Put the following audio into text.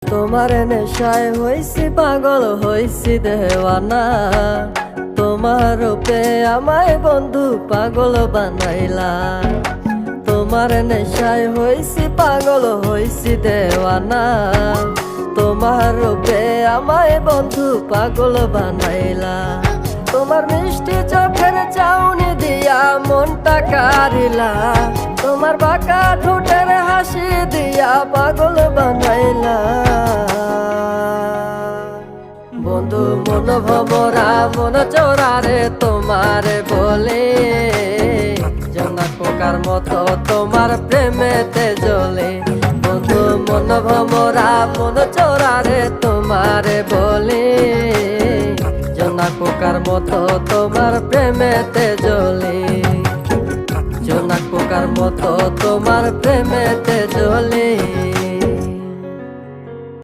তোমার নেশায় হইছি পাগল হইছি দেওয়ানা, তোমার রূপে আমায় বন্ধু পাগল বানাইলা। তোমার নেশায় হইছি পাগল হইছি দেওয়ানা, তোমার রূপে আমায় বন্ধু পাগল বানাইলা। তোমার মিষ্টি চোখের চাউনি দিয়া মনটা কারিলা, তোমার বাঁকা ঠোঁটের হাসি দিয়া পাগল বানাইলা। বন্ধু মন ভমরা মন চোরারে তোমারে বলে, জোনাক পোকার মতো তোমার প্রেমেতে জ্বলে। বন্ধু মন ভমরা মন চোরারে তোমারে বলে, জোনাক পোকার মতো তোমার প্রেমেতে জ্বলে। জোনাক পোকার মতো তোমার প্রেমেতে জ্বলে।